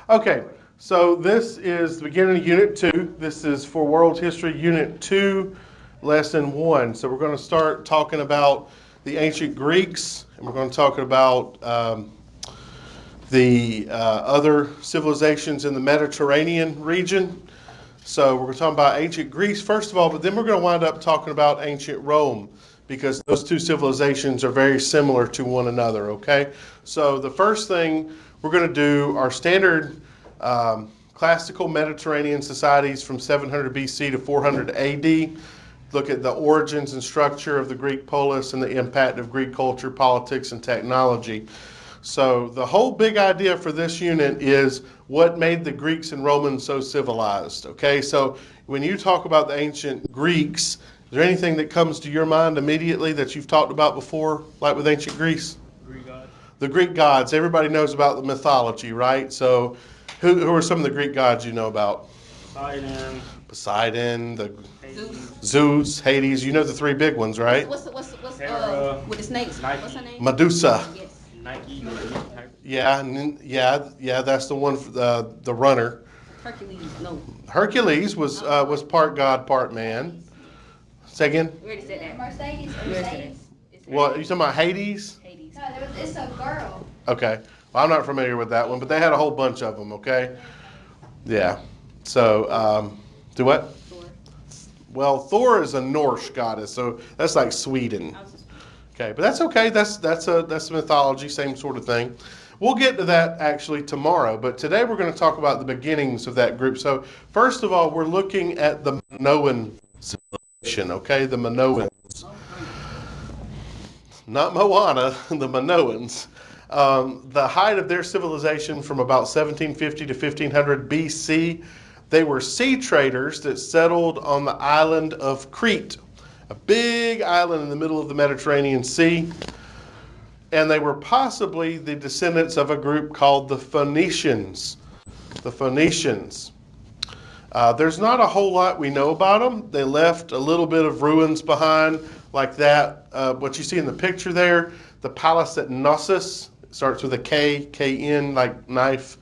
Okay, so this is the beginning of Unit 2. This is for World History, Unit 2, Lesson 1. So we're going to start talking about the ancient Greeks, and we're going to talk about the other civilizations in the Mediterranean region. So we're going to talk about ancient Greece first of all, but then we're going to wind up talking about ancient Rome, because those two civilizations are very similar to one another, okay? So the first thing we're going to do are standard classical Mediterranean societies from 700 BC to 400 AD. Look at the origins and structure of the Greek polis and the impact of Greek culture, politics, and technology. So the whole big idea for this unit is what made the Greeks and Romans so civilized, okay? So when you talk about the ancient Greeks, is there anything that comes to your mind immediately that you've talked about before, like with ancient Greece? Greek gods. The Greek gods. Everybody knows about the mythology, right? So who are some of the Greek gods you know about? Poseidon, Zeus, Hades. You know the three big ones, right? What's Hera, with the snakes? Nike. What's her name? Medusa. Yes. Nike. Yeah, that's the one for the runner. Hercules. No. Hercules was part god, part man. Say again? We already said that. Mercedes. We already said that. What, you talking about Hades? Hades. No, it's a girl. Okay. Well, I'm not familiar with that one, but they had a whole bunch of them, okay? Yeah. So, do what? Thor. Well, Thor is a Norse goddess, so that's like Sweden. Okay, but that's okay. That's mythology, same sort of thing. We'll get to that actually tomorrow, but today we're going to talk about the beginnings of that group. So, first of all, we're looking at the Minoan civilization, okay? The Minoans. Not Moana, the Minoans. The height of their civilization from about 1750 to 1500 BC, they were sea traders that settled on the island of Crete, a big island in the middle of the Mediterranean Sea. And they were possibly the descendants of a group called the Phoenicians. The Phoenicians. There's not a whole lot we know about them. They left a little bit of ruins behind, like that. What you see in the picture there, the palace at Knossos. It starts with a K, K-N, like knife,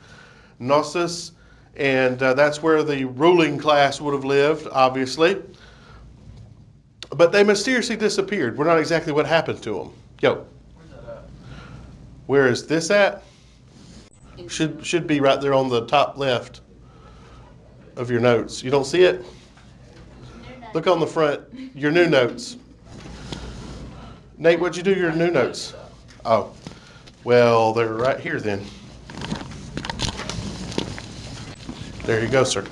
Knossos. And that's where the ruling class would have lived, obviously. But they mysteriously disappeared. We're not exactly what happened to them. Yo. Where is this at? Should be right there on the top left of your notes. You don't see it? Look on the front. Your new notes. Nate, what'd you do your new notes? Oh. Well, they're right here then. There you go, sir.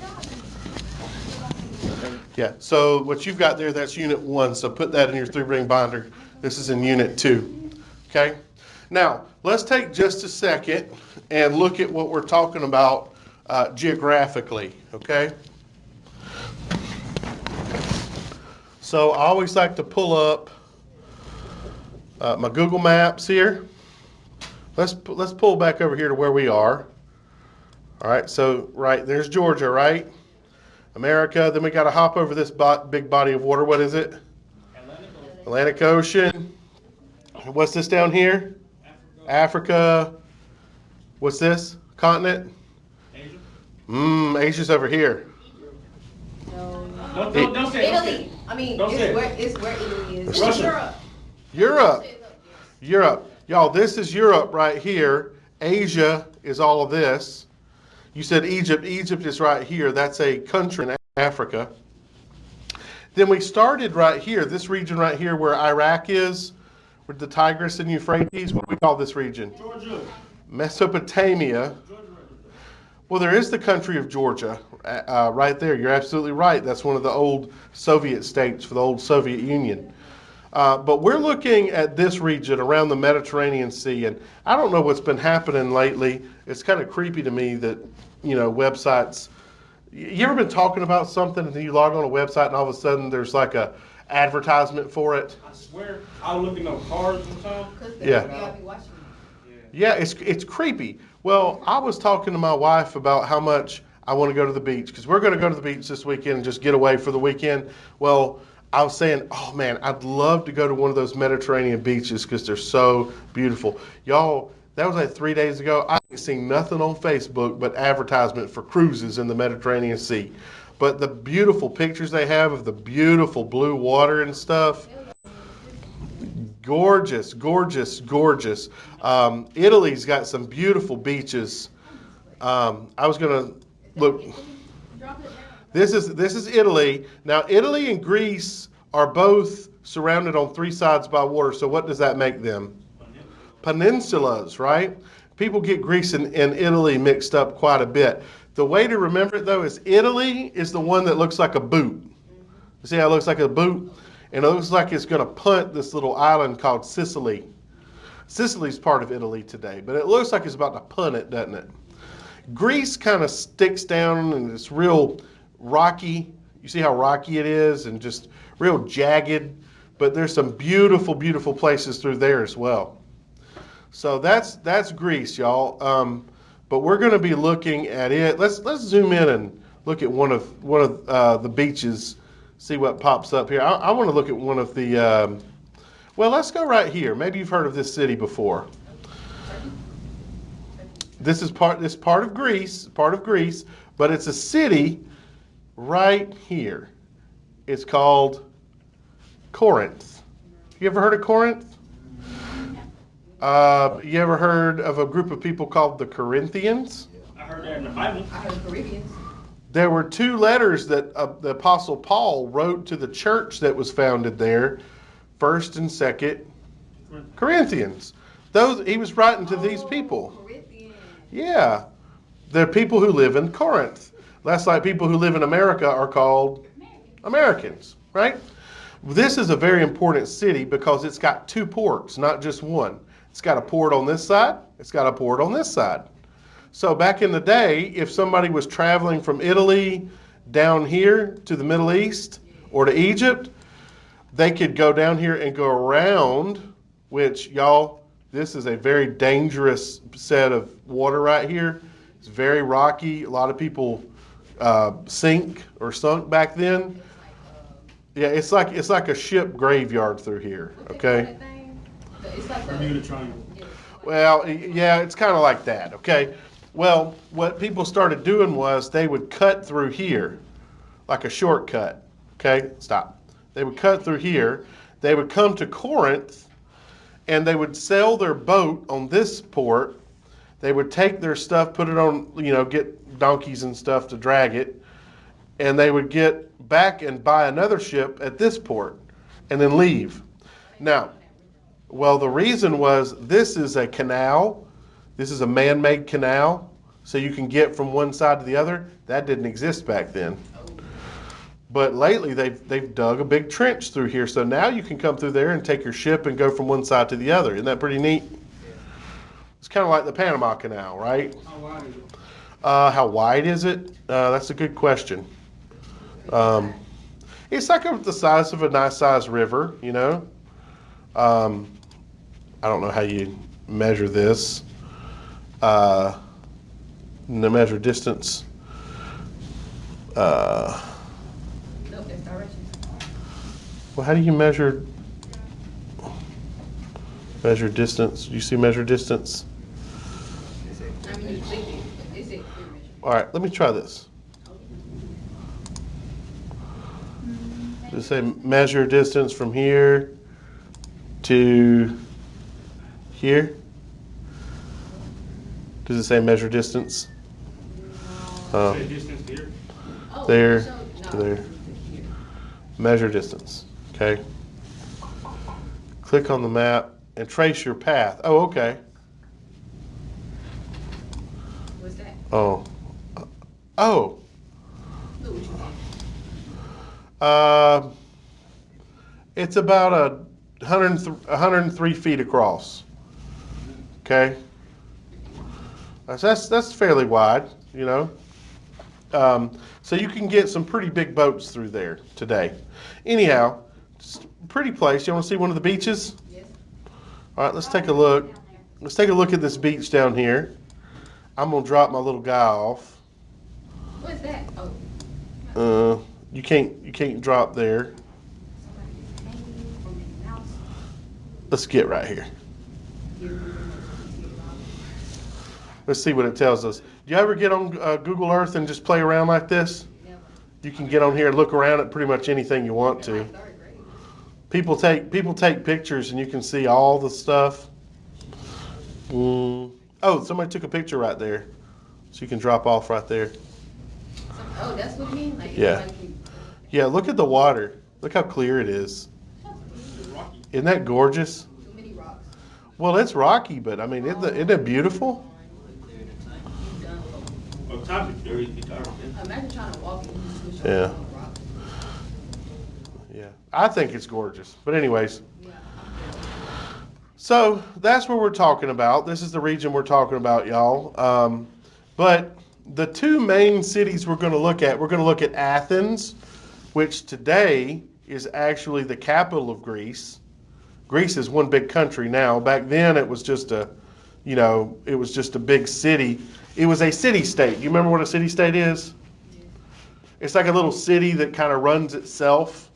Yeah, so what you've got there, that's Unit 1, so put that in your 3-ring binder. This is in Unit 2, okay? Now, let's take just a second and look at what we're talking about geographically, okay? So I always like to pull up my Google Maps here. Let's pull back over here to where we are. All right, so right there's Georgia, right? America. Then we got to hop over this big body of water. What is it? Atlantic Ocean. What's this down here? Africa. What's this? Continent? Asia. Asia's over here. No. Don't say Italy. I mean, Don't say it's where Italy is. Russia. Europe. Y'all, this is Europe right here. Asia is all of this. You said Egypt. Egypt is right here. That's a country in Africa. Then we started right here, this region right here where Iraq is, with the Tigris and Euphrates. What do we call this region? Georgia. Mesopotamia. Well, there is the country of Georgia right there. You're absolutely right. That's one of the old Soviet states for the old Soviet Union. But we're looking at this region around the Mediterranean Sea, and I don't know what's been happening lately. It's kind of creepy to me that, websites. You ever been talking about something and then you log on a website and all of a sudden there's like a advertisement for it? I swear, I was looking up cars sometimes. Yeah. Be watching. Yeah, it's creepy. Well, I was talking to my wife about how much I want to go to the beach, because we're going to go to the beach this weekend and just get away for the weekend. Well, I was saying, oh man, I'd love to go to one of those Mediterranean beaches because they're so beautiful. Y'all, That was like 3 days ago. I ain't seen nothing on Facebook but advertisement for cruises in the Mediterranean Sea. But the beautiful pictures they have of the beautiful blue water and stuff, gorgeous, gorgeous, gorgeous. Italy's got some beautiful beaches. I was gonna look. This is Italy. Now Italy and Greece are both surrounded on three sides by water. So what does that make them? Peninsulas, right? People get Greece and Italy mixed up quite a bit. The way to remember it though is Italy is the one that looks like a boot. You see how it looks like a boot? And it looks like it's going to punt this little island called Sicily. Sicily's part of Italy today, but it looks like it's about to punt it, doesn't it? Greece kind of sticks down and it's real rocky. You see how rocky it is and just real jagged, but there's some beautiful, beautiful places through there as well. So that's Greece, y'all. But we're going to be looking at it. Let's zoom in and look at one of the beaches. See what pops up here. I want to look at one of the. Well, let's go right here. Maybe you've heard of this city before. This is part of Greece, but it's a city right here. It's called Corinth. You ever heard of Corinth? You ever heard of a group of people called the Corinthians? I heard that in the Bible. I heard Caribbeans. There were two letters that the Apostle Paul wrote to the church that was founded there, 1st and 2nd Corinthians. He was writing to these people. Caribbeans. Yeah. They're people who live in Corinth. That's like people who live in America are called Americans, right? This is a very important city because it's got two ports, not just one. It's got a port on this side. It's got a port on this side. So back in the day, if somebody was traveling from Italy down here to the Middle East or to Egypt, they could go down here and go around, which, y'all, this is a very dangerous set of water right here. It's very rocky. A lot of people sunk back then. Yeah, it's like a ship graveyard through here, okay? It's like Bermuda Triangle. Well, yeah, it's kind of like that, okay? Well, what people started doing was they would cut through here, like a shortcut, okay? Stop. They would cut through here. They would come to Corinth, and they would sail their boat on this port. They would take their stuff, put it on, get donkeys and stuff to drag it, and they would get back and buy another ship at this port, and then leave. Now, well, the reason was this is a canal. This is a man-made canal, so you can get from one side to the other. That didn't exist back then. But lately, they've dug a big trench through here, so now you can come through there and take your ship and go from one side to the other. Isn't that pretty neat? It's kind of like the Panama Canal, right? How wide is it? How wide is it? That's a good question. It's like the size of a nice-sized river, I don't know how you measure this. Measure distance. Nope, that's directions. Well, how do you measure distance? Do you see measure distance? I mean, you think it's it. All right, let me try this. Does it say measure distance from here to here? Does it say measure distance? Say distance here. Oh, There so- to no. there. Measure distance, okay? Click on the map and trace your path. Oh, okay. What's that? Oh. Oh. Look what you said. It's about 103 feet across. Okay? That's fairly wide, So you can get some pretty big boats through there today. Anyhow, just a pretty place. You want to see one of the beaches? Yes. All right, let's take a look. Let's take a look at this beach down here. I'm going to drop my little guy off. What is that? Oh. You can't drop there. Let's get right here. Let's see what it tells us. Do you ever get on Google Earth and just play around like this? Never. You can get on here and look around at pretty much anything you want to. Like third grade. People take pictures and you can see all the stuff. Oh, somebody took a picture right there. So you can drop off right there. Oh, that's what you mean? Like, Yeah. it's like Yeah, look at the water. Look how clear it is. Rocky. Isn't that gorgeous? too many rocks. Well, it's rocky, but I mean, isn't it beautiful? You've done it. On top of dirty guitar, man. Imagine trying to walk and you just wish Yeah. on the rocks. Yeah, I think it's gorgeous. But anyways, Yeah. so that's what we're talking about. This is the region we're talking about, y'all. But the two main cities we're going to look at Athens, which today is actually the capital of Greece. Greece is one big country now. Back then it was just a big city. It was a city-state. You remember what a city-state is? It's like a little city that kind of runs itself.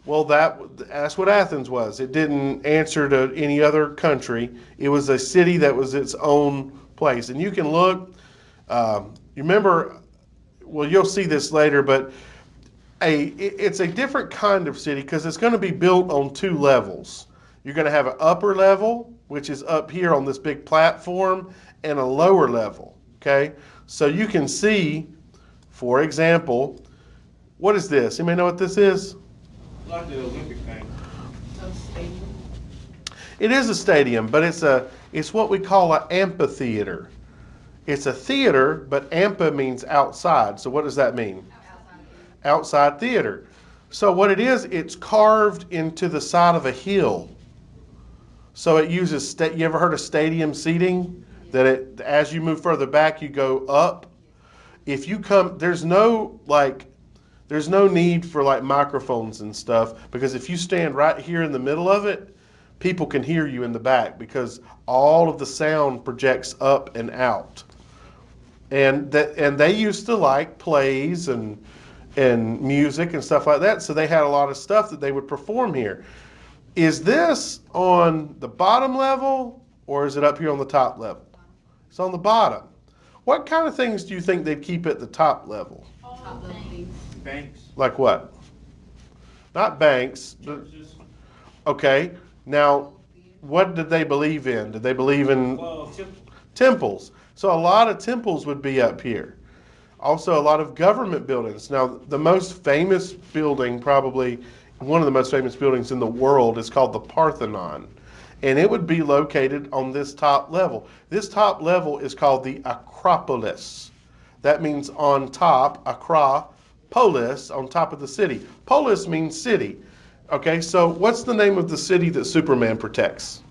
Well, that's what Athens was. It didn't answer to any other country. It was a city that was its own place. And you can look, you remember, well, you'll see this later, but it's a different kind of city because it's going to be built on two levels. You're going to have an upper level, which is up here on this big platform, and a lower level, okay? So you can see, for example, what is this? You may know what this is? Like the Olympic thing. So stadium. It is a stadium, but it's what we call an amphitheater. It's a theater, but amphi means outside. So what does that mean? Outside theater. So what it is, it's carved into the side of a hill. So it uses, you ever heard of stadium seating? That as you move further back, you go up. If you come, there's no need for like microphones and stuff, because if you stand right here in the middle of it, people can hear you in the back because all of the sound projects up and out. And they used to like plays and music and stuff like that, so they had a lot of stuff that they would perform here. Is this on the bottom level or is it up here on the top level? It's on the bottom. What kind of things do you think they'd keep at the top level? Top level things. Banks. Like what? Not banks. But, Churches. okay. Now, what did they believe in? Did they believe in Well, temples? So a lot of temples would be up here. Also, a lot of government buildings. Now, the most famous building, probably one of the most famous buildings in the world, is called the Parthenon. And it would be located on this top level. This top level is called the Acropolis. That means on top, Acropolis, on top of the city. Polis means city. Okay, so what's the name of the city that Superman protects?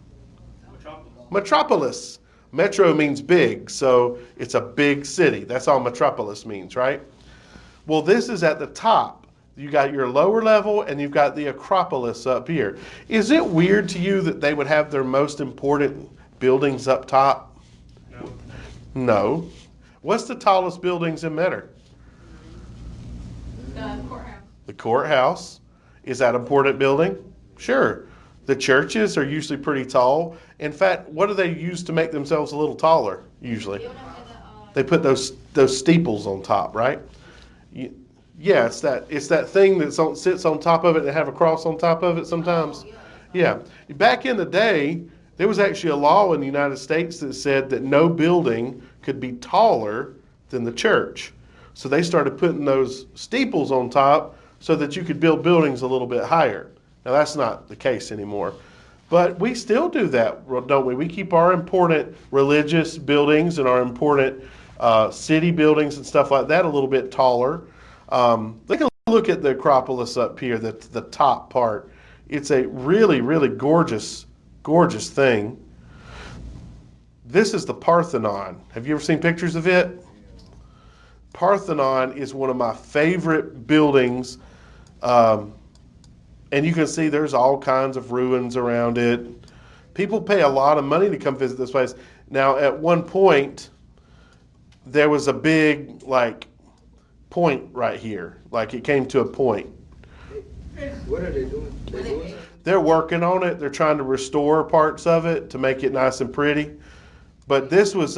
Metropolis. Metro means big, so it's a big city. That's all metropolis means, right? Well, this is at the top. You got your lower level and you've got the Acropolis up here. Is it weird to you that they would have their most important buildings up top? No. No. What's the tallest buildings in Metter? The courthouse. The courthouse. Is that an important building? Sure. The churches are usually pretty tall. In fact, what do they use to make themselves a little taller, usually? They put those steeples on top, right? Yeah, it's that thing that sits on top of it and have a cross on top of it sometimes. Yeah. Back in the day, there was actually a law in the United States that said that no building could be taller than the church. So they started putting those steeples on top so that you could build buildings a little bit higher. Now, that's not the case anymore. But we still do that, don't we? We keep our important religious buildings and our important city buildings and stuff like that a little bit taller. Take a look at the Acropolis up here, the top part. It's a really, really gorgeous, gorgeous thing. This is the Parthenon. Have you ever seen pictures of it? Parthenon is one of my favorite buildings. And you can see there's all kinds of ruins around it. People pay a lot of money to come visit this place. Now, at one point, there was a big, point right here. Like, it came to a point. What are they doing? They're working on it. They're trying to restore parts of it to make it nice and pretty. But this was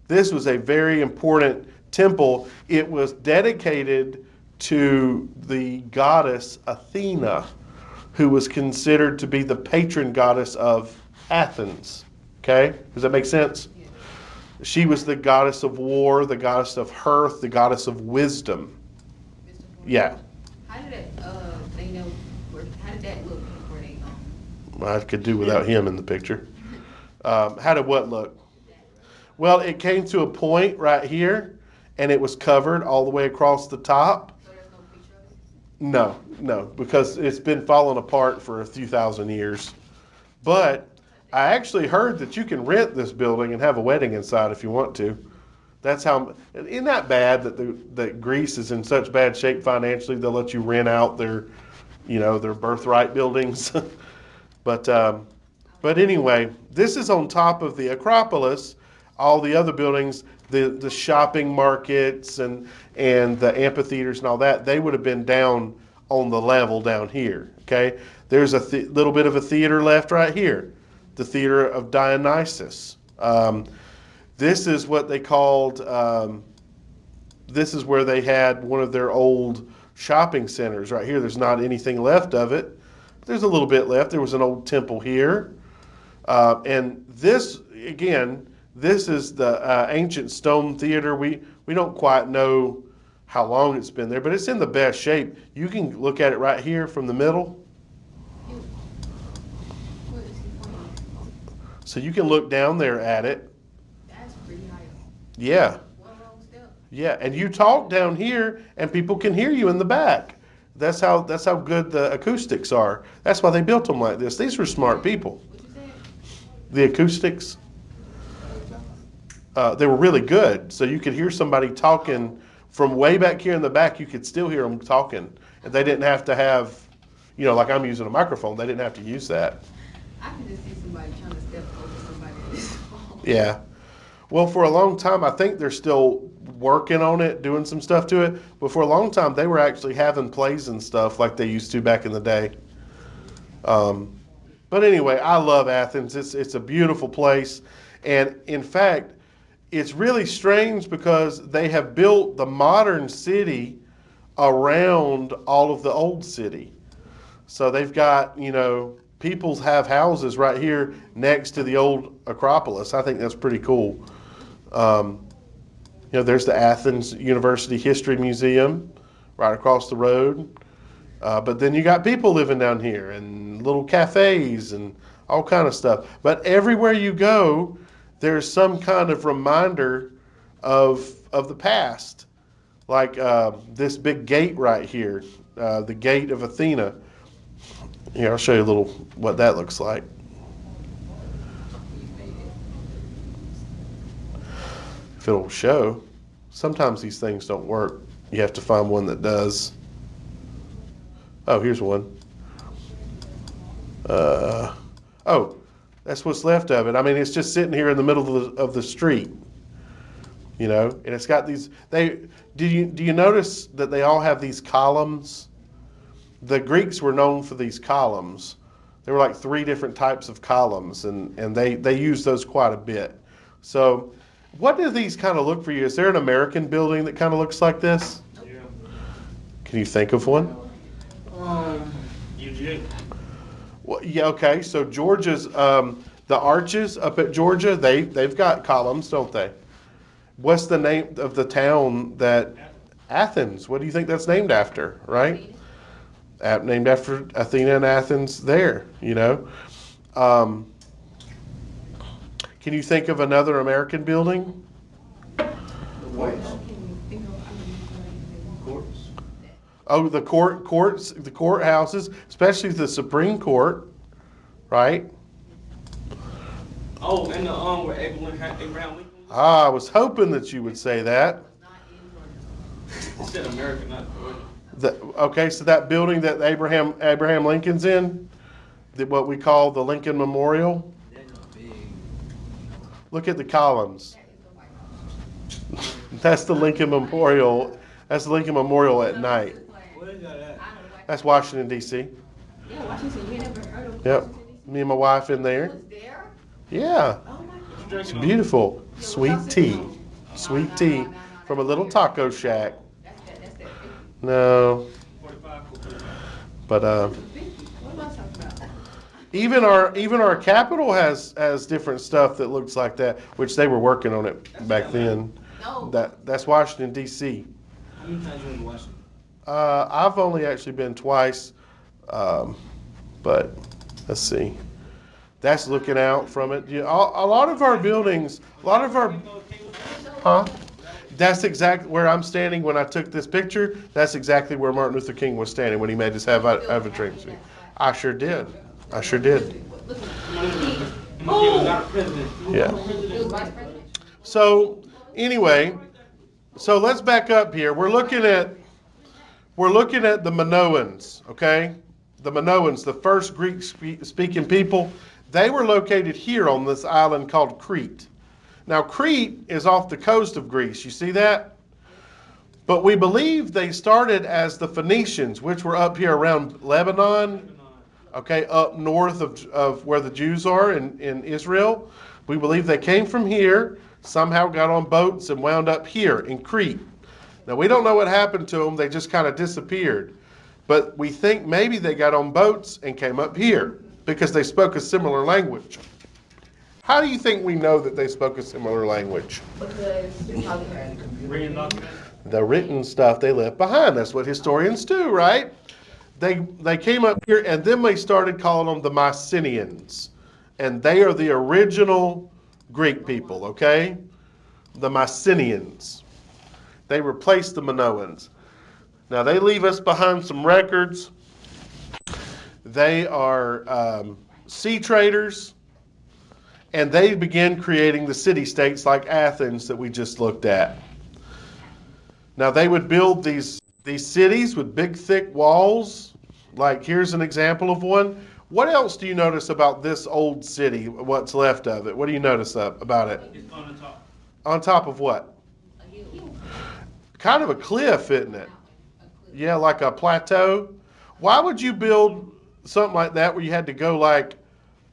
This was a very important temple. It was dedicated to the goddess Athena, who was considered to be the patron goddess of Athens. Okay? Does that make sense? She was the goddess of war, the goddess of hearth, the goddess of wisdom. Yeah. How did they know, how did that look before they, I could do without him in the picture. How did what look? Well, it came to a point right here, and it was covered all the way across the top. so there's no picture of it? No, because it's been falling apart for a few thousand years. But I actually heard that you can rent this building and have a wedding inside if you want to. That's how. Isn't that bad that Greece is in such bad shape financially? They'll let you rent out their birthright buildings. But anyway, this is on top of the Acropolis. All the other buildings, the shopping markets and the amphitheaters and all that, they would have been down on the level down here. Okay, there's a little bit of a theater left right here, the Theater of Dionysus. This is what they called. This is where they had one of their old shopping centers right here. There's not anything left of it. There's a little bit left. There was an old temple here, and this again. This is the ancient stone theater. We don't quite know how long it's been there, but it's in the best shape. You can look at it right here from the middle. What is he pointing? So you can look down there at it. That's pretty high up. Yeah, One long step. yeah. And you talk down here, and people can hear you in the back. That's how good the acoustics are. That's why they built them like this. These were smart people. What you said? The acoustics. They were really good, so you could hear somebody talking from way back here in the back. You could still hear them talking, and they didn't have to have, like I'm using a microphone. They didn't have to use that. I can just see somebody trying to step over somebody on this phone. Yeah. Well, for a long time, I think they're still working on it, doing some stuff to it. But for a long time, they were actually having plays and stuff like they used to back in the day. But anyway, I love Athens. It's a beautiful place, and in fact, it's really strange because they have built the modern city around all of the old city. So they've got, people have houses right here next to the old Acropolis. I think that's pretty cool. There's the Athens University History Museum right across the road. But then you got people living down here and little cafes and all kind of stuff. But everywhere you go, there's some kind of reminder of the past. Like this big gate right here, the Gate of Athena. Here, I'll show you a little what that looks like. If it'll show. Sometimes these things don't work. You have to find one that does. Oh, here's one. That's what's left of it. I mean, it's just sitting here in the middle of the street, and it's got these. Do you notice that they all have these columns? The Greeks were known for these columns. There were like 3 different types of columns, and they used those quite a bit. So, what do these kind of look for you? Is there an American building that kind of looks like this? Yeah. Can you think of one? UGA. Well, yeah, okay. So Georgia's the arches up at Georgia, they've got columns, don't they? What's the name of the town that Athens? What do you think that's named after? Right? Named after Athena and Athens. There, Can you think of another American building? The White House. Courts. Oh, the courts, the courthouses, especially the Supreme Court, right? Oh, and the where Abraham Lincoln. I was hoping that you would say that. It said America, not Georgia. Okay, so that building that Abraham Lincoln's in, what we call the Lincoln Memorial. Look at the columns. That's the Lincoln Memorial. That's the Lincoln Memorial at night. What is that at? That's Washington, D.C. Yeah, Washington, we never heard of Yep. Washington, D.C. Me and my wife in there. Was there? Yeah. Oh my God. It's beautiful. Sweet tea. sweet tea from a little taco shack. That's that 50. No, 45, 45. but What am I talking about? even our Capitol has different stuff that looks like that, which they were working on it back then. No. That's Washington D.C. How many times you in Washington? I've only actually been twice, but let's see. That's looking out from it. Yeah, a lot of our buildings, huh? That's exactly where I'm standing when I took this picture. That's exactly where Martin Luther King was standing when he made his have a drink. I sure did. I sure did. My kid was not a president. Yeah. It was vice president. So anyway, so let's back up here. We're looking at the Minoans, okay? The Minoans, the first Greek-speaking people, they were located here on this island called Crete. Now, Crete is off the coast of Greece. You see that? But we believe they started as the Phoenicians, which were up here around Lebanon, okay, up north of where the Jews are in Israel. We believe they came from here, somehow got on boats and wound up here in Crete. Now, we don't know what happened to them. They just kind of disappeared. But we think maybe they got on boats and came up here because they spoke a similar language. How do you think we know that they spoke a similar language? Because you probably heard. Written document? The written stuff they left behind. That's what historians do, right? They came up here and then they started calling them the Mycenaeans. And they are the original Greek people, okay? The Mycenaeans. They replaced the Minoans. Now they leave us behind some records. They are sea traders, and they began creating the city-states like Athens that we just looked at. Now they would build these cities with big, thick walls. Like here's an example of one. What else do you notice about this old city? What's left of it? What do you notice about it? It's on the top. On top of what? Kind of a cliff, isn't it? Yeah, like a plateau. Why would you build something like that where you had to go like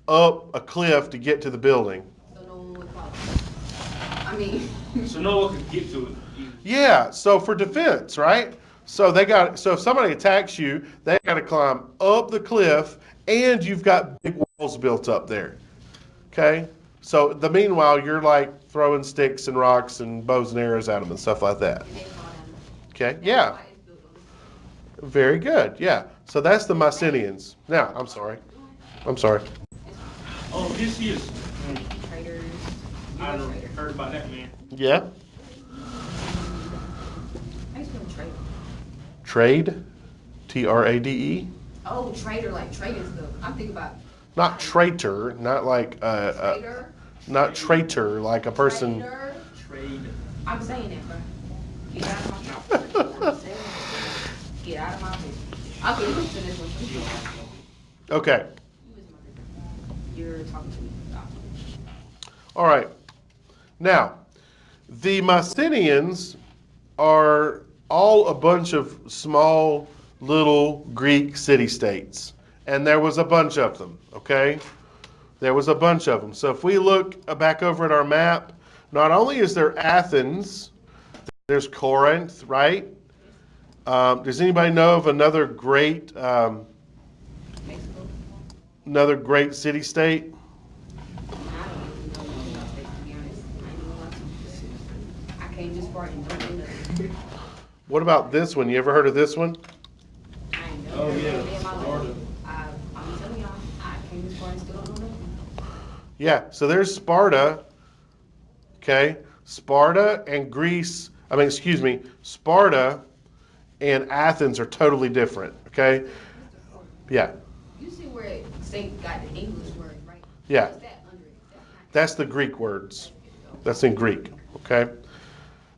up a cliff to get to the building? So no one would follow. I mean, So no one could get to it. Yeah, so for defense, right? So if somebody attacks you, they got to climb up the cliff, and you've got big walls built up there. Okay? So the meanwhile, you're like throwing sticks and rocks and bows and arrows at them and stuff like that. Okay? Yeah. Very good. Yeah. So that's the Mycenaeans. Now, I'm sorry. Oh, this is. traders. I don't heard about that, man. Yeah. I used to be a trader. Trade. Trade. Oh, trader, like trading stuff. I'm thinking about Not traitor. Not like trader. not traitor, like a person. Trader. Trade. I'm saying that, bro. Get out of my mouth. I'm saying that. Get out of my business. Okay, listen to this one. Okay. You're talking to me. All right. Now, the Mycenaeans are all a bunch of small little Greek city-states. And there was a bunch of them, okay? There was a bunch of them. So if we look back over at our map, not only is there Athens, there's Corinth, right? Does anybody know of another great city-state? I came this far and don't know nothing. What about this one? You ever heard of this one? I ain't never Oh, heard yeah, of it in my life. Florida. I'm telling y'all, I came this far and still don't know nothing. Yeah, so there's Sparta, okay? Sparta and Athens are totally different, okay? Yeah, You see where it say got the English word, right? Yeah. What's that under it? That's not- that's the Greek words. That's in Greek, okay?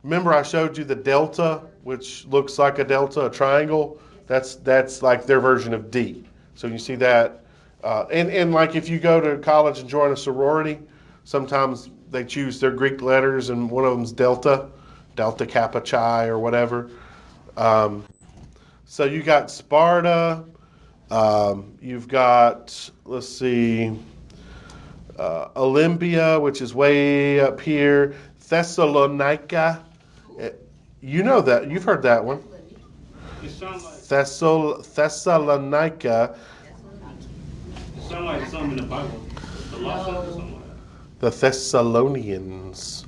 Remember I showed you the delta, which looks like a delta, a triangle? That's like their version of D. So you see that. And like if you go to college and join a sorority, sometimes they choose their Greek letters and one of them's delta Kappa Chi or whatever. So you got Sparta, you've got, let's see, Olympia, which is way up here. Thessalonica. You know that. You've heard that one. It sounds like Thessalonica, something in the Bible. The law says or something like that. the Thessalonians.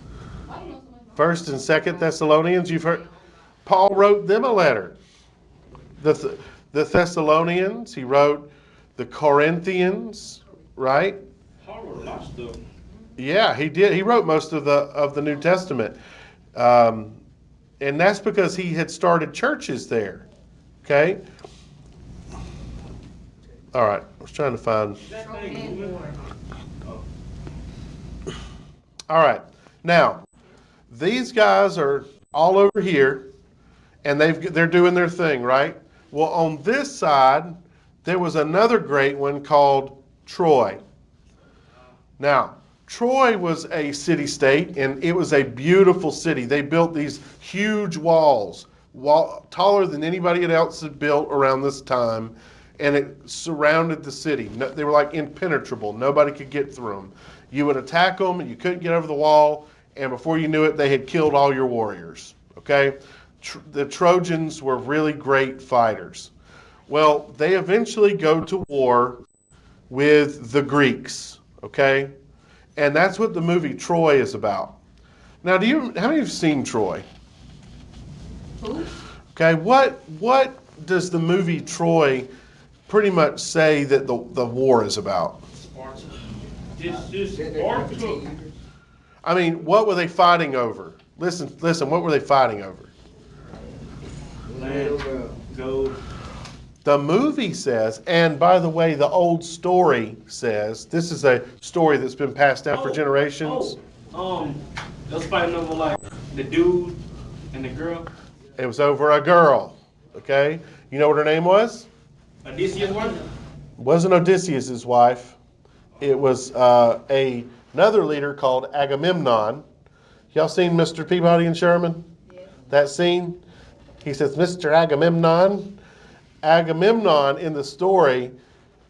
First and Second Thessalonians, you've heard. Paul wrote them a letter. The Thessalonians, he wrote the Corinthians, right? Paul wrote a lot of stuff. Yeah, he did. He wrote most of the New Testament, and that's because he had started churches there. Okay. All right. I was trying to find. That thing moving. All right. Now, these guys are all over here, and they're doing their thing, right? Well, on this side, there was another great one called Troy. Now, Troy was a city-state, and it was a beautiful city. They built these huge walls, taller than anybody else had built around this time, and it surrounded the city. They were like impenetrable. Nobody could get through them. You would attack them, and you couldn't get over the wall, and before you knew it, they had killed all your warriors. Okay? The Trojans were really great fighters. Well, they eventually go to war with the Greeks. Okay? And that's what the movie Troy is about. Now, how many of you have seen Troy? Who? Okay, what does the movie Troy pretty much say that the war is about? Sparta. This Sparta. I mean, what were they fighting over? Listen, what were they fighting over? Land, gold. The movie says, and by the way, the old story says, this is a story that's been passed down for generations. They're fighting over like the dude and the girl. It was over a girl, okay? You know what her name was? Odysseus' wife. It wasn't Odysseus' wife. It was another leader called Agamemnon. Y'all seen Mr. Peabody and Sherman? Yes. That scene? He says, Mr. Agamemnon. Agamemnon in the story,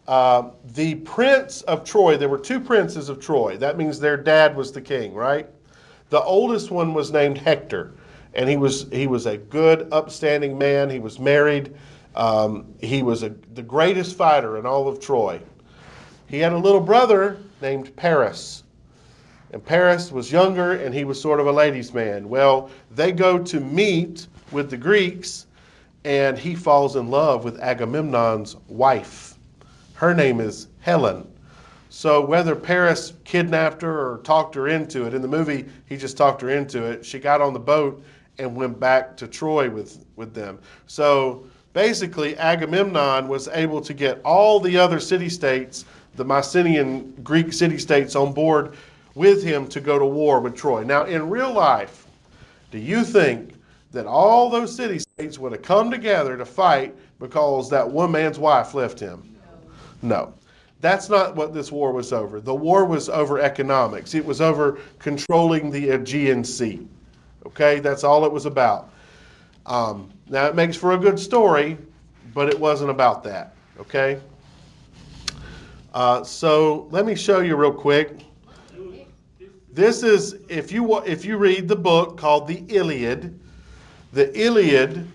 the prince of Troy, there were two princes of Troy. That means their dad was the king, right? The oldest one was named Hector, and he was a good, upstanding man. He was married. He was the greatest fighter in all of Troy. He had a little brother named Paris, and Paris was younger, and he was sort of a ladies' man. Well, they go to meet with the Greeks, and he falls in love with Agamemnon's wife. Her name is Helen. So whether Paris kidnapped her or talked her into it, in the movie he just talked her into it, she got on the boat and went back to Troy with them. So basically Agamemnon was able to get all the other city-states, the Mycenaean Greek city-states, on board with him to go to war with Troy. Now in real life, do you think that all those city-states would have come together to fight because that one man's wife left him? No. That's not what this war was over. The war was over economics. It was over controlling the Aegean Sea. Okay, that's all it was about. Now it makes for a good story, but it wasn't about that. Okay? So let me show you real quick. This is, if you read the book called the Iliad, the Iliad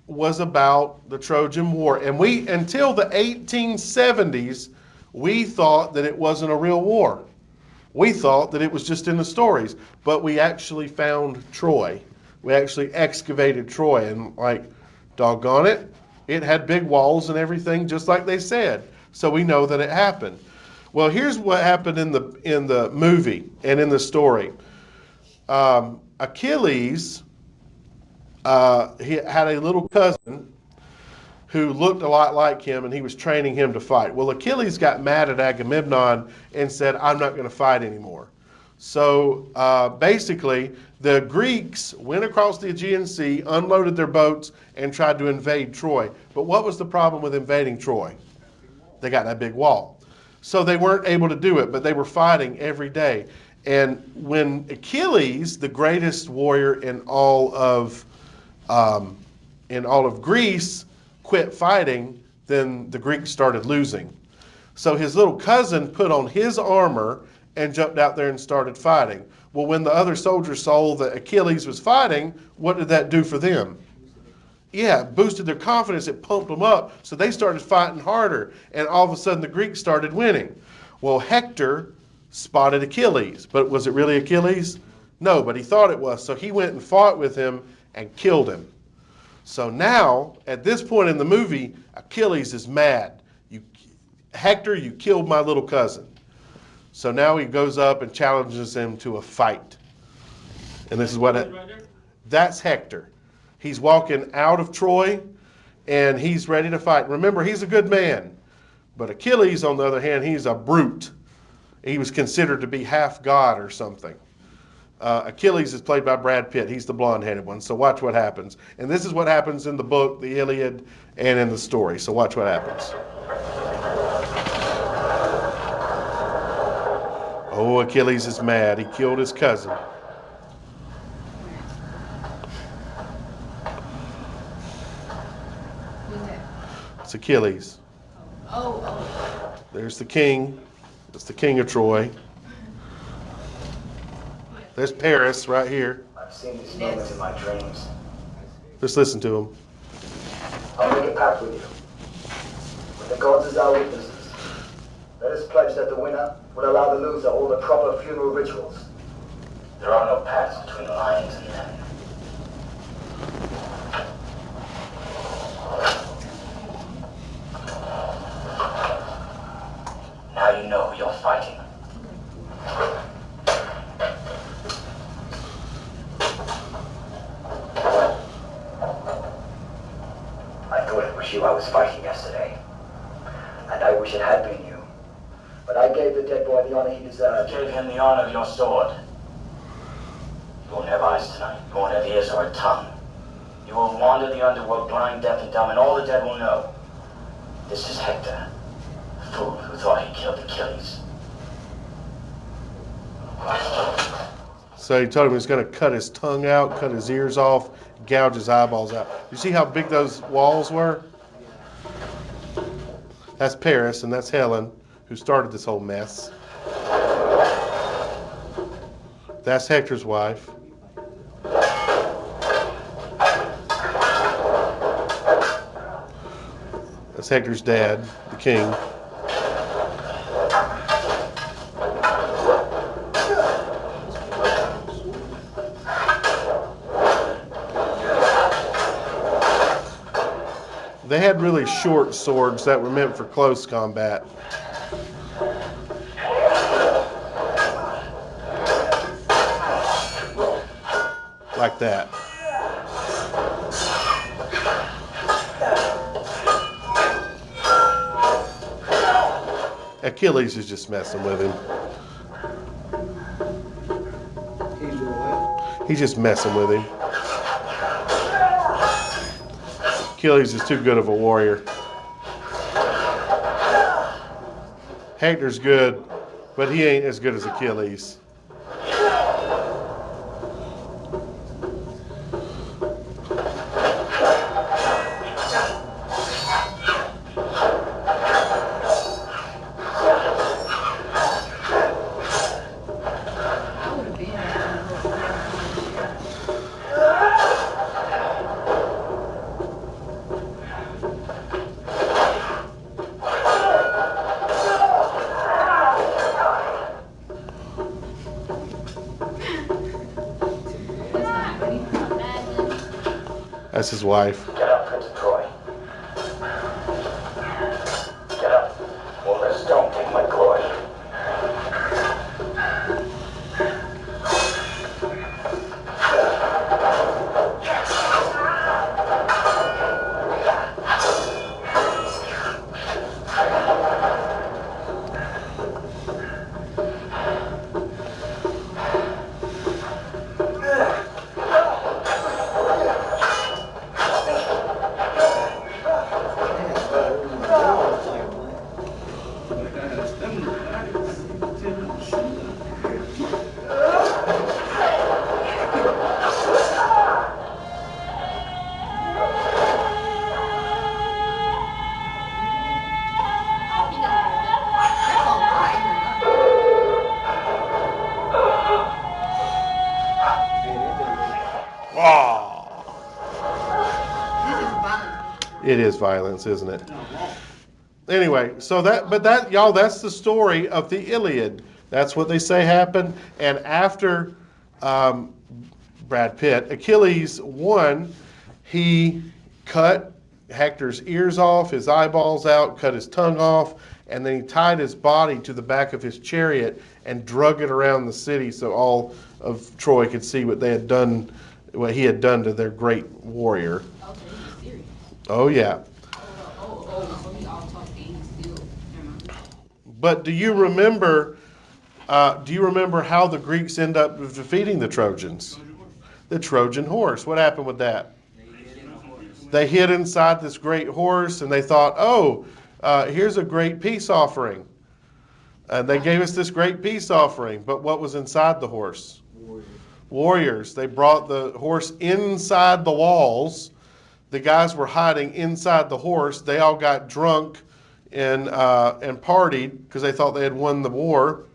was about the Trojan War. And until the 1870s, we thought that it wasn't a real war. We thought that it was just in the stories. But we actually found Troy. We actually excavated Troy. And like, doggone it, it had big walls and everything, just like they said. So we know that it happened. Well, here's what happened in the movie and in the story. Achilles... he had a little cousin who looked a lot like him, and he was training him to fight. Well, Achilles got mad at Agamemnon and said, I'm not going to fight anymore. So basically, the Greeks went across the Aegean Sea, unloaded their boats, and tried to invade Troy. But what was the problem with invading Troy? They got that big wall. So they weren't able to do it, but they were fighting every day. And when Achilles, the greatest warrior in all of Greece, quit fighting, then the Greeks started losing. So his little cousin put on his armor and jumped out there and started fighting. Well, when the other soldiers saw that Achilles was fighting, what did that do for them? Yeah, it boosted their confidence. It pumped them up. So they started fighting harder. And all of a sudden the Greeks started winning. Well, Hector spotted Achilles. But was it really Achilles? No, but he thought it was. So he went and fought with him and killed him. So now, at this point in the movie, Achilles is mad. Hector, you killed my little cousin. So now he goes up and challenges him to a fight. And this is what that's Hector. He's walking out of Troy, and he's ready to fight. Remember, he's a good man. But Achilles, on the other hand, he's a brute. He was considered to be half god or something. Achilles is played by Brad Pitt. He's the blonde-headed one. So watch what happens. And this is what happens in the book, the Iliad, and in the story. So watch what happens. Oh, Achilles is mad. He killed his cousin. Who's that? It's Achilles. Oh. There's the king. That's the king of Troy. There's Paris right here. I've seen these moments in my dreams. Just listen to him. I'll make a pact with you. With the gods as our witnesses, let us pledge that the winner will allow the loser all the proper funeral rituals. There are no pacts between lions and men. Now you know who you're fighting. I thought it was you I was fighting yesterday. And I wish it had been you. But I gave the dead boy the honor he deserved. You gave him the honor of your sword. You won't have eyes tonight. You won't have ears or a tongue. You will wander the underworld blind, deaf, and dumb, and all the dead will know. This is Hector, the fool who thought he killed Achilles. So he told him he's going to cut his tongue out, cut his ears off, gouge his eyeballs out. You see how big those walls were? That's Paris, and that's Helen, who started this whole mess. That's Hector's wife. That's Hector's dad, the king. They had really short swords that were meant for close combat. Like that. Achilles is just messing with him. He's just messing with him. Achilles is too good of a warrior. Hector's good, but he ain't as good as Achilles. I would have been there. That's his wife. Get up, Prince of Troy. Get up. Won't let a stone take my glory. Oh, This is violent. it is violence, isn't it? No, wrong. Anyway, so y'all, that's the story of the Iliad. That's what they say happened. And after Brad Pitt, Achilles won, he cut Hector's ears off, his eyeballs out, cut his tongue off, and then he tied his body to the back of his chariot and drug it around the city so all of Troy could see what he had done to their great warrior. Oh, so he was serious. Oh yeah. So he all talk and he still. Never mind. But do you remember how the Greeks end up defeating the Trojans? The Trojan horse. What happened with that? They hid inside this great horse and they thought, oh, here's a great peace offering. And they gave us this great peace offering. But what was inside the horse? Warriors. They brought the horse inside the walls. The guys were hiding inside the horse. They all got drunk and partied because they thought they had won the war.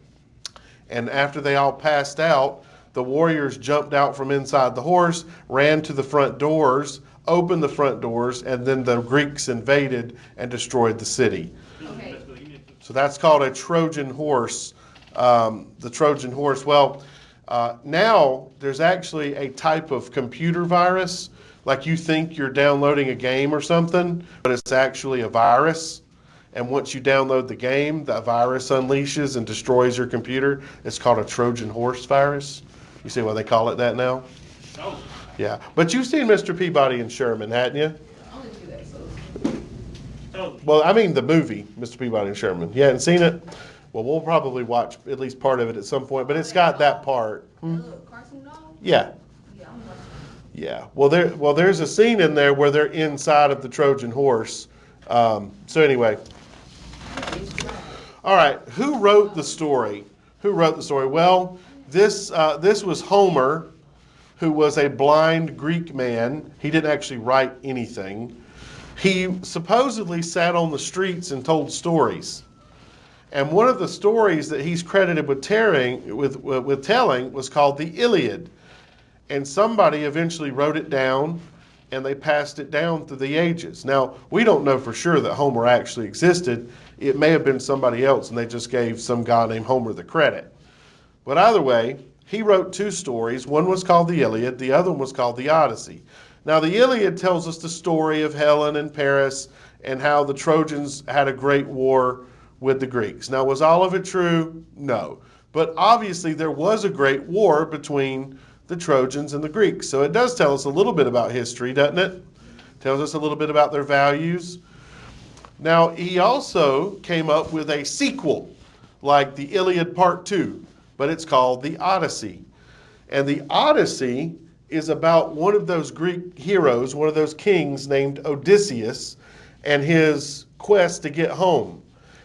And after they all passed out, the warriors jumped out from inside the horse, ran to the front doors, opened the front doors, and then the Greeks invaded and destroyed the city. Okay. So that's called a Trojan horse. The Trojan horse. Well, now there's actually a type of computer virus, like you think you're downloading a game or something, but it's actually a virus. And once you download the game, the virus unleashes and destroys your computer. It's called a Trojan horse virus. You see why they call it that now? Oh, Yeah. But you've seen Mr. Peabody and Sherman, hadn't you? Only two episodes. oh. Well, I mean the movie, Mr. Peabody and Sherman. You hadn't seen it? Well, we'll probably watch at least part of it at some point, but it's got that part. Cartoon dog? Yeah. Yeah, I'm watching. Yeah. Well, there's a scene in there where they're inside of the Trojan horse. So anyway. All right. Who wrote the story? Well, this was Homer, who was a blind Greek man. He didn't actually write anything. He supposedly sat on the streets and told stories. And one of the stories that he's credited with telling was called the Iliad. And somebody eventually wrote it down, and they passed it down through the ages. Now, we don't know for sure that Homer actually existed. It may have been somebody else, and they just gave some guy named Homer the credit. But either way, he wrote two stories. One was called the Iliad. The other one was called the Odyssey. Now, the Iliad tells us the story of Helen and Paris and how the Trojans had a great war with the Greeks. Now, was all of it true? No. But obviously, there was a great war between the Trojans and the Greeks. So it does tell us a little bit about history, doesn't it? Tells us a little bit about their values. Now, he also came up with a sequel, like the Iliad Part 2, but it's called the Odyssey. And the Odyssey is about one of those Greek heroes, one of those kings named Odysseus, and his quest to get home.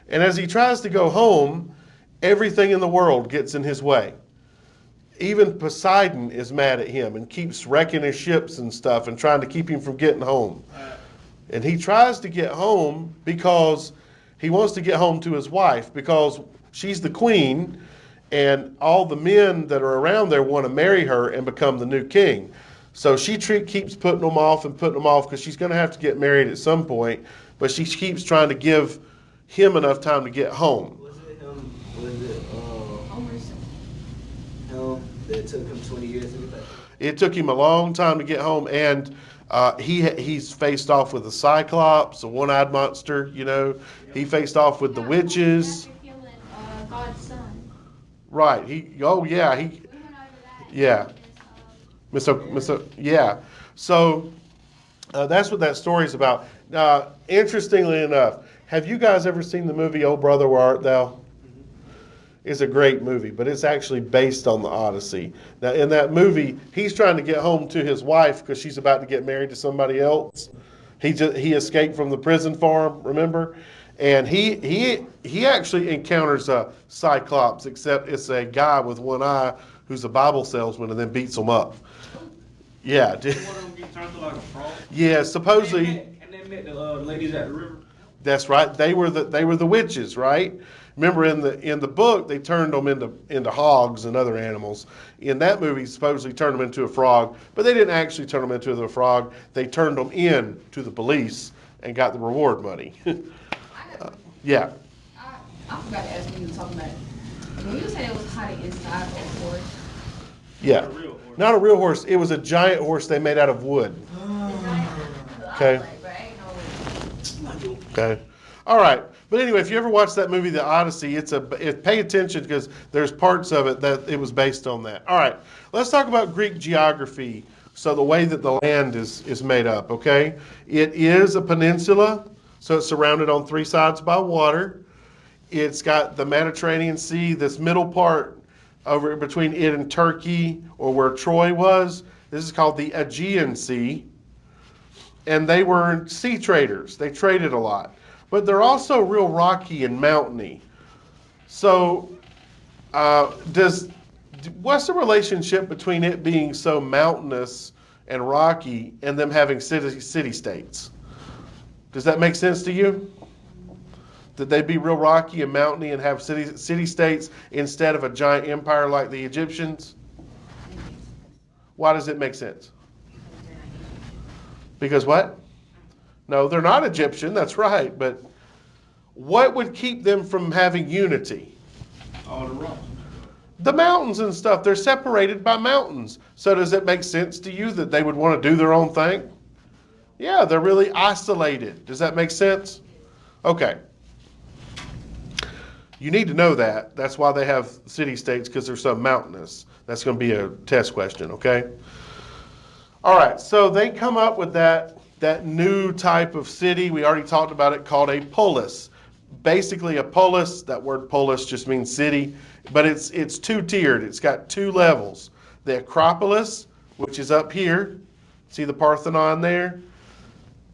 And as he tries to go home, everything in the world gets in his way. Even Poseidon is mad at him and keeps wrecking his ships and stuff and trying to keep him from getting home. And he tries to get home because he wants to get home to his wife because she's the queen and all the men that are around there want to marry her and become the new king. So she keeps putting them off because she's going to have to get married at some point, but she keeps trying to give him enough time to get home. Was it him? Was it Homer's. him that took him 20 years to get back? It took him a long time to get home, and he's faced off with the Cyclops, a one-eyed monster, you know. He faced off with the witches. After killing God's son. Right. We went over that. Yeah. Yeah. So that's what that story's about. Interestingly enough, have you guys ever seen the movie Oh Brother, Where Art Thou? It's a great movie, but it's actually based on the Odyssey. Now, in that movie, he's trying to get home to his wife because she's about to get married to somebody else. He escaped from the prison farm, remember? And he actually encounters a Cyclops, except it's a guy with one eye who's a Bible salesman and then beats him up. Yeah. One of them get turned to like a frog. Yeah, supposedly. And they met the ladies at the river. That's right. They were the witches, right? Remember in the book they turned them into hogs and other animals. In that movie, supposedly turned them into a frog, but they didn't actually turn them into a frog. They turned them in to the police and got the reward money. Yeah. I forgot to ask when you were talking about it. When you said it was kind of inside of a horse. Yeah. Not a real horse. Not a real horse. It was a giant horse they made out of wood. Okay. Okay. All right. But anyway, if you ever watch that movie, The Odyssey, pay attention because there's parts of it that it was based on that. All right. Let's talk about Greek geography. So the way that the land is made up, okay? It is a peninsula, so it's surrounded on three sides by water. It's got the Mediterranean Sea, this middle part over between it and Turkey, or where Troy was. This is called the Aegean Sea. And they were sea traders. They traded a lot. But they're also real rocky and mountainy. So what's the relationship between it being so mountainous and rocky and them having city-states? Does that make sense to you? That they'd be real rocky and mountainy and have city-states instead of a giant empire like the Egyptians? Why does it make sense? Because what? No, they're not Egyptian, that's right. But what would keep them from having unity? All the rocks. The mountains and stuff, they're separated by mountains. So does it make sense to you that they would want to do their own thing? Yeah, they're really isolated. Does that make sense? Okay. You need to know that. That's why they have city-states, because they're so mountainous. That's going to be a test question, okay? All right, so they come up with that new type of city. We already talked about it, called a polis. Basically, a polis, that word polis just means city, but it's two-tiered. It's got two levels. The Acropolis, which is up here. See the Parthenon there?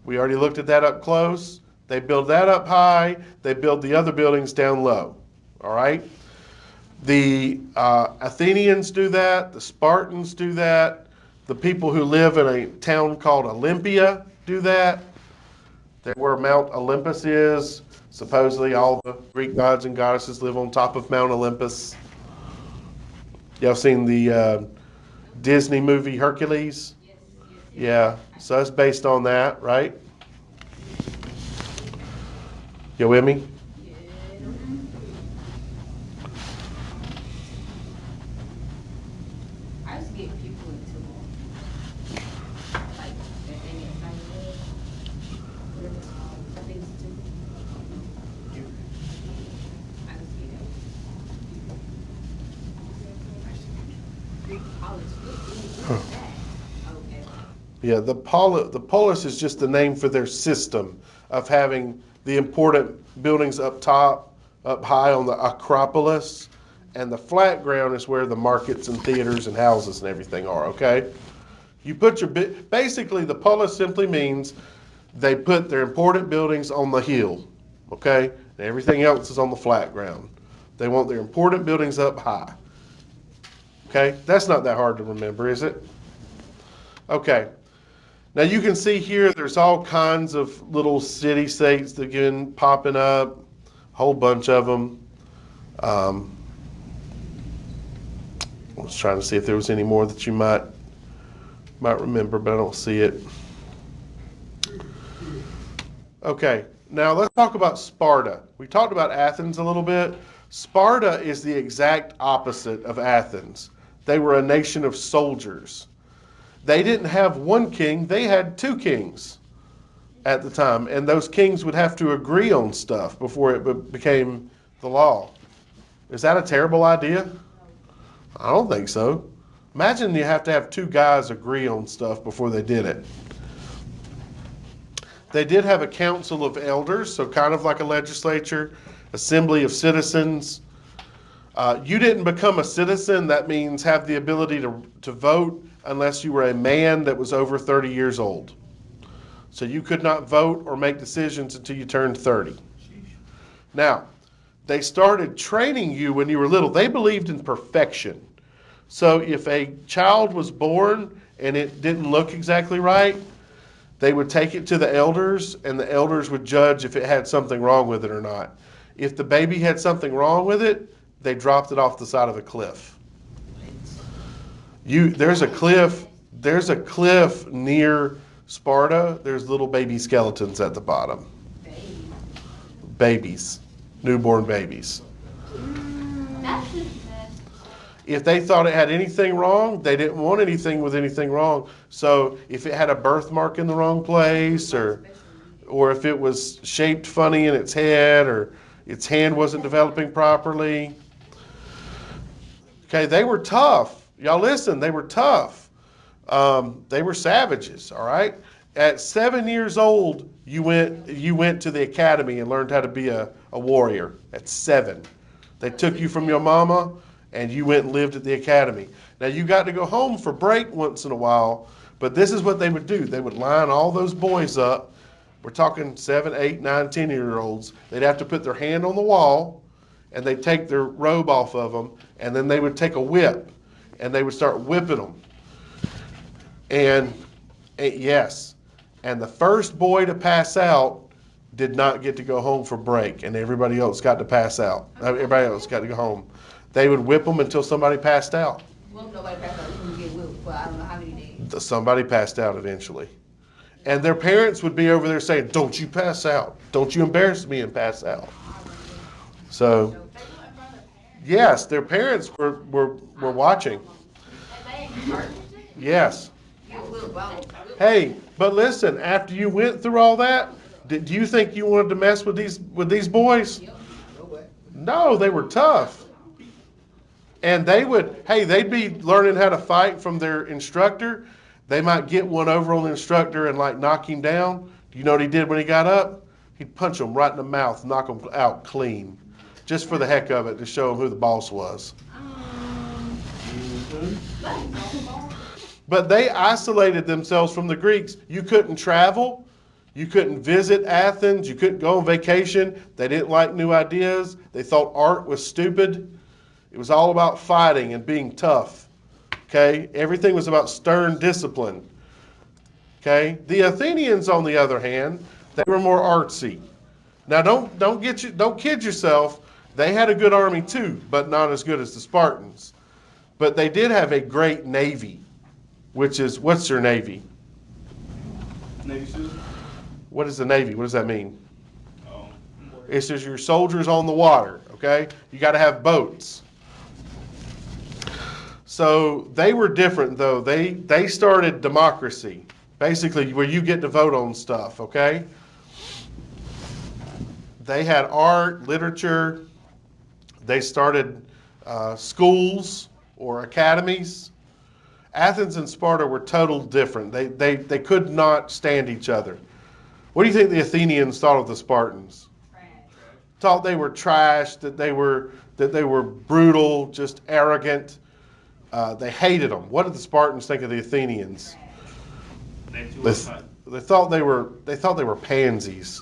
We already looked at that up close. They build that up high. They build the other buildings down low. All right? The Athenians do that. The Spartans do that. The people who live in a town called Olympia do that. That's where Mount Olympus is. Supposedly all the Greek gods and goddesses live on top of Mount Olympus. Y'all seen the Disney movie Hercules? Yeah, so it's based on that, right? You with me? I used to get people into like that thing at night. Whatever it's called. I think it's too. I just get it. Greek college. Okay. Yeah, the polis is just the name for their system of having the important buildings up top, up high on the Acropolis, and the flat ground is where the markets and theaters and houses and everything are, okay? You put basically the polis simply means they put their important buildings on the hill, okay? And everything else is on the flat ground. They want their important buildings up high. Okay, that's not that hard to remember, is it? Okay. Now you can see here there's all kinds of little city-states that begin popping up, a whole bunch of them. I was trying to see if there was any more that you might remember, but I don't see it. Okay, now let's talk about Sparta. We talked about Athens a little bit. Sparta is the exact opposite of Athens. They were a nation of soldiers. They didn't have one king, they had two kings at the time, and those kings would have to agree on stuff before it became the law. Is that a terrible idea? I don't think so. Imagine you have to have two guys agree on stuff before they did it. They did have a council of elders, so kind of like a legislature, assembly of citizens. You didn't become a citizen, that means have the ability to vote, unless you were a man that was over 30 years old. So you could not vote or make decisions until you turned 30. Now, they started training you when you were little. They believed in perfection. So if a child was born and it didn't look exactly right, they would take it to the elders, and the elders would judge if it had something wrong with it or not. If the baby had something wrong with it, they dropped it off the side of a cliff. There's a cliff near Sparta. There's little baby skeletons at the bottom. Babies, newborn babies. That's just sad. If they thought it had anything wrong, they didn't want anything with anything wrong. So if it had a birthmark in the wrong place, or if it was shaped funny in its head, or its hand wasn't developing properly. Okay, they were tough. Y'all listen, they were tough. They were savages, all right? At 7 years old, you went to the academy and learned how to be a warrior at 7. They took you from your mama, and you went and lived at the academy. Now, you got to go home for break once in a while, but this is what they would do. They would line all those boys up. We're talking 7, 8, 9, 10-year-olds. They'd have to put their hand on the wall, and they'd take their robe off of them, and then they would take a whip, and they would start whipping them. And yes, and the first boy to pass out did not get to go home for break, and everybody else got to pass out. Everybody else got to go home. They would whip them until somebody passed out. Well, nobody passed out. We couldn't get whipped for I don't know how many days. Somebody passed out eventually. And their parents would be over there saying, "Don't you pass out. Don't you embarrass me and pass out." So, yes, their parents were watching. Yes. Hey, but listen, after you went through all that, do you think you wanted to mess with these boys? No, they were tough. And they'd be learning how to fight from their instructor. They might get one over on the instructor and like knock him down. Do you know what he did when he got up? He'd punch him right in the mouth, knock him out clean, just for the heck of it, to show him who the boss was. But they isolated themselves from the Greeks. You couldn't travel. You couldn't visit Athens. You couldn't go on vacation. They didn't like new ideas. They thought art was stupid. It was all about fighting and being tough. Okay? Everything was about stern discipline. Okay? The Athenians, on the other hand, they were more artsy. Now don't kid yourself. They had a good army too, but not as good as the Spartans. But they did have a great navy, which is, what's your navy? Navy SEAL. What is the navy? What does that mean? Oh. It's just your soldiers on the water, okay? You got to have boats. So they were different, though. They started democracy, basically where you get to vote on stuff, okay? They had art, literature. They started schools or academies. Athens and Sparta were totally different. They could not stand each other. What do you think the Athenians thought of the Spartans? Thought they were trash, that they were brutal, just arrogant. They hated them. What did the Spartans think of the Athenians? They thought they were pansies.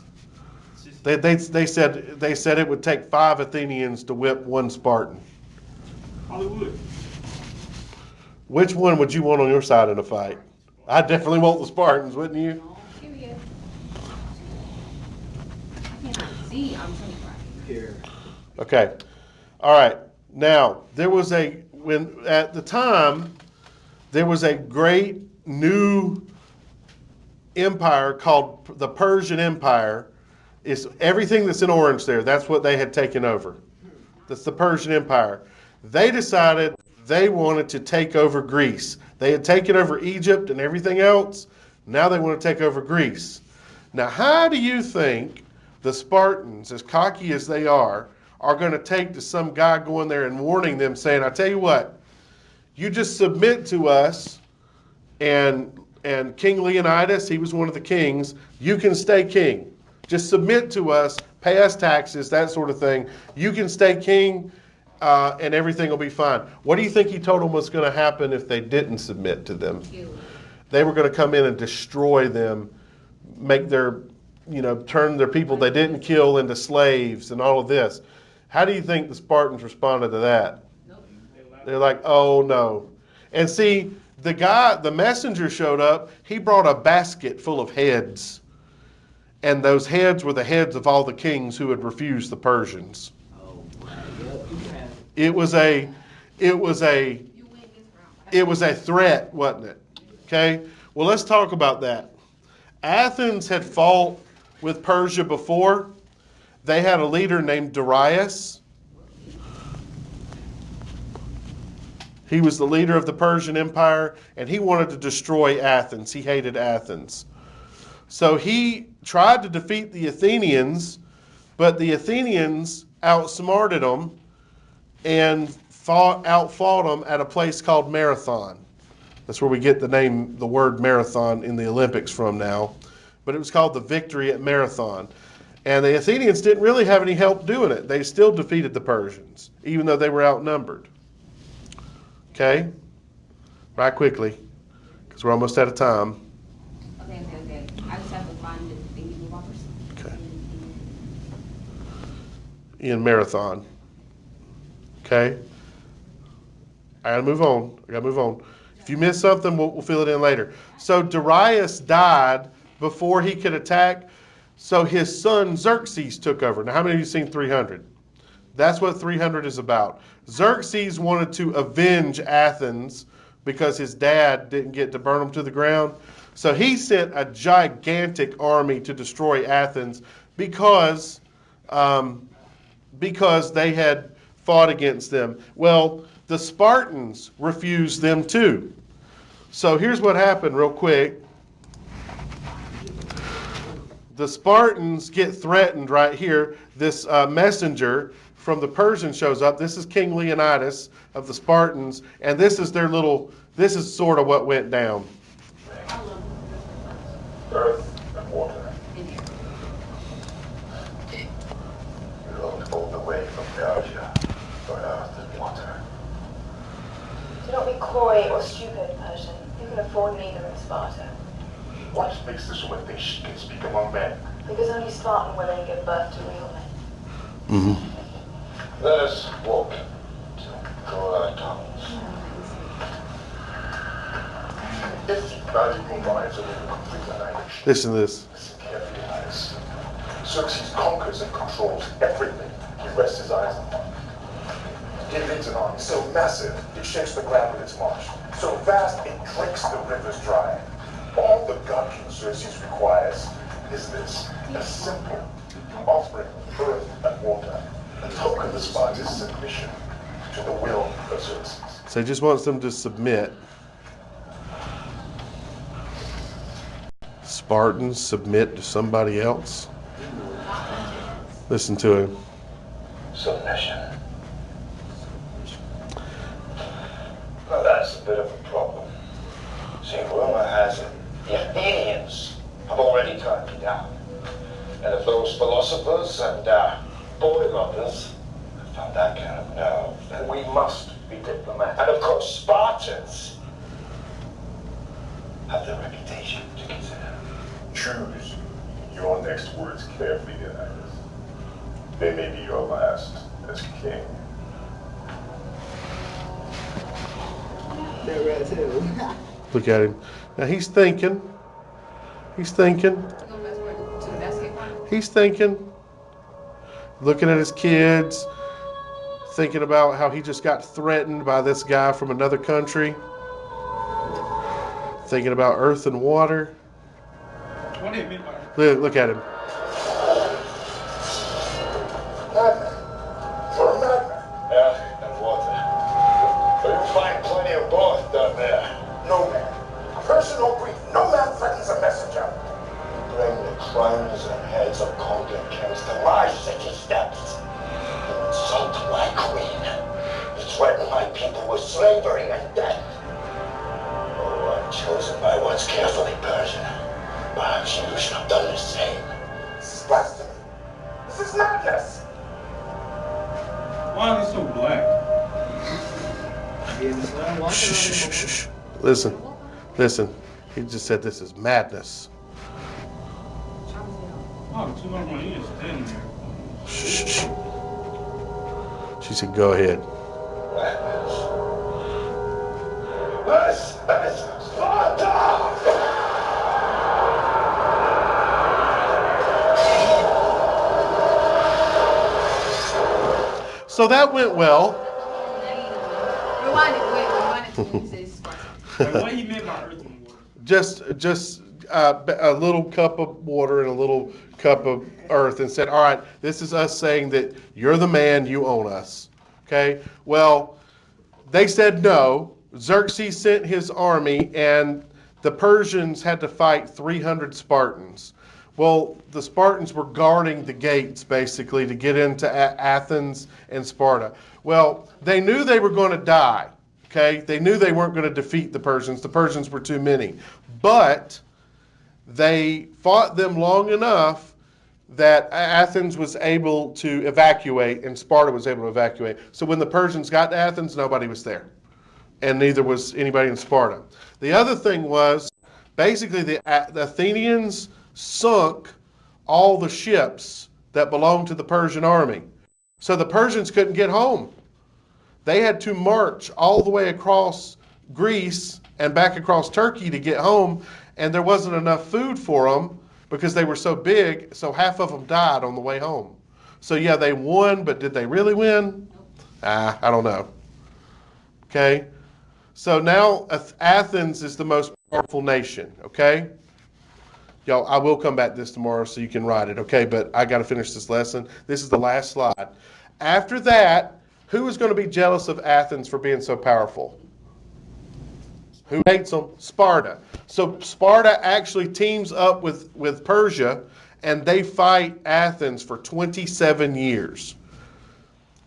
They said it would take 5 Athenians to whip 1 Spartan. Hollywood. Which one would you want on your side in a fight? I definitely want the Spartans, wouldn't you? See, I'm 25. Here. Okay. All right. Now, at the time, there was a great new empire called the Persian Empire. It's everything that's in orange there. That's what they had taken over. That's the Persian Empire. They decided they wanted to take over Greece. They had taken over Egypt and everything else. Now they want to take over Greece. Now, how do you think the Spartans, as cocky as they are going to take to some guy going there and warning them, saying, "I tell you what, you just submit to us, and King Leonidas, he was one of the kings, you can stay king. Just submit to us, pay us taxes, that sort of thing. You can stay king, and everything will be fine." What do you think he told them was going to happen if they didn't submit to them? They were going to come in and destroy them, make turn their people they didn't kill into slaves and all of this. How do you think the Spartans responded to that? They're like, "Oh no." And see, the messenger showed up, he brought a basket full of heads. And those heads were the heads of all the kings who had refused the Persians. Oh, wow. Yep, you can have it. It was a threat, wasn't it? Okay. Well, let's talk about that. Athens had fought with Persia before. They had a leader named Darius. He was the leader of the Persian Empire, and he wanted to destroy Athens. He hated Athens. So he tried to defeat the Athenians, but the Athenians outsmarted them and outfought them at a place called Marathon. That's where we get the word marathon in the Olympics from now. But it was called the victory at Marathon. And the Athenians didn't really have any help doing it. They still defeated the Persians, even though they were outnumbered. Okay? Right quickly, because we're almost out of time. Okay. I just have to find the thingy bobbers. Okay. In Marathon. Okay? I gotta move on. If you miss something, we'll fill it in later. So Darius died before he could attack. So his son Xerxes took over. Now, how many of you seen 300? That's what 300 is about. Xerxes wanted to avenge Athens because his dad didn't get to burn them to the ground. So he sent a gigantic army to destroy Athens because they had fought against them. Well, the Spartans refused them too. So here's what happened real quick. The Spartans get threatened right here. This messenger from the Persians shows up. This is King Leonidas of the Spartans, and this is sort of what went down. Earth and water. You rode all the way from Persia for earth and water. Do not be coy or stupid, Persian. You can afford neither in Sparta. What makes this woman think she can speak among men? Because only Spartan women give birth to real men. Mm-hmm. Let us walk to grow our tongues. If valuable lives are in complete annihilation, Listen to this. listen carefully, eyes. Xerxes conquers and controls everything he rests his eyes upon. He leads an army so massive it shakes the ground with its march, so vast it drinks the rivers dry. All the god King Xerxes requires is this, a simple offering of earth and water, a token of Sparta's submission to the will of Xerxes. So he just wants them to submit. Spartans submit to somebody else. Listen to him. Submission. Well, that's a bit of a problem. See, rumor has it the Athenians have already turned me down. And if those philosophers and boy lovers have found that kind of nerve, then we must be diplomatic. And of course, Spartans have their reputation to consider. Choose your next words carefully, Leonidas. They may be your last as king. That right too. Look at him. Now he's thinking. He's thinking. He's thinking. Looking at his kids. Thinking about how he just got threatened by this guy from another country. Thinking about earth and water. What do you mean by that? Look at him. Madman. For a madman. Earth and water. But you'll find plenty of both down there. No man, Persian or Greek, no man threatens a messenger. Bring the crowns and heads of conquered kings to my city steps. You insult my queen. You threaten my people with slavery and death. Oh, I'm chosen by ones carefully, Persian. Perhaps you should have done the same. This is blasphemy. This is madness. Why are they so black? Being Islam, walking Shh, on shh, the shh, shh. Listen. He just said this is madness. Oh, 200 years standing there. Shh, shh. She said, go ahead. This is Sparta! So that went well. Rewind it to when he says Sparta. Like, what he meant by earth and water? Just a little cup of water and a little cup of earth, and said, all right, this is us saying that you're the man, you own us. Okay? Well, they said no. Xerxes sent his army, and the Persians had to fight 300 Spartans. Well, the Spartans were guarding the gates, basically, to get into Athens and Sparta. Well, they knew they were going to die, okay? They knew they weren't going to defeat the Persians. The Persians were too many. But they fought them long enough that Athens was able to evacuate and Sparta was able to evacuate. So when the Persians got to Athens, nobody was there. And neither was anybody in Sparta. The other thing was, basically the Athenians sunk all the ships that belonged to the Persian army. So the Persians couldn't get home. They had to march all the way across Greece and back across Turkey to get home, and there wasn't enough food for them because they were so big, so half of them died on the way home. So yeah, they won, but did they really win? I don't know. Okay? So now Athens is the most powerful nation, okay? Y'all, I will come back this tomorrow so you can write it, okay? But I got to finish this lesson. This is the last slide. After that, who is going to be jealous of Athens for being so powerful? Who hates them? Sparta. So Sparta actually teams up with Persia, and they fight Athens for 27 years.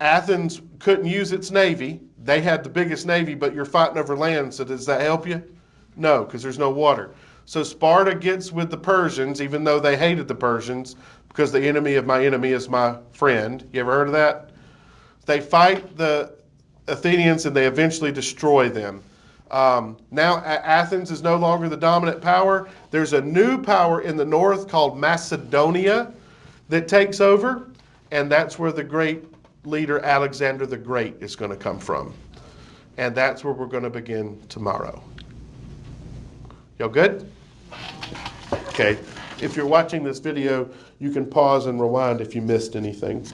Athens couldn't use its navy. They had the biggest navy, but you're fighting over land, so does that help you? No, because there's no water. So Sparta gets with the Persians, even though they hated the Persians, because the enemy of my enemy is my friend. You ever heard of that? They fight the Athenians, and they eventually destroy them. Now Athens is no longer the dominant power. There's a new power in the north called Macedonia that takes over, and that's where the great leader Alexander the Great is going to come from. And that's where we're going to begin tomorrow. Y'all good? Okay. If you're watching this video, you can pause and rewind if you missed anything.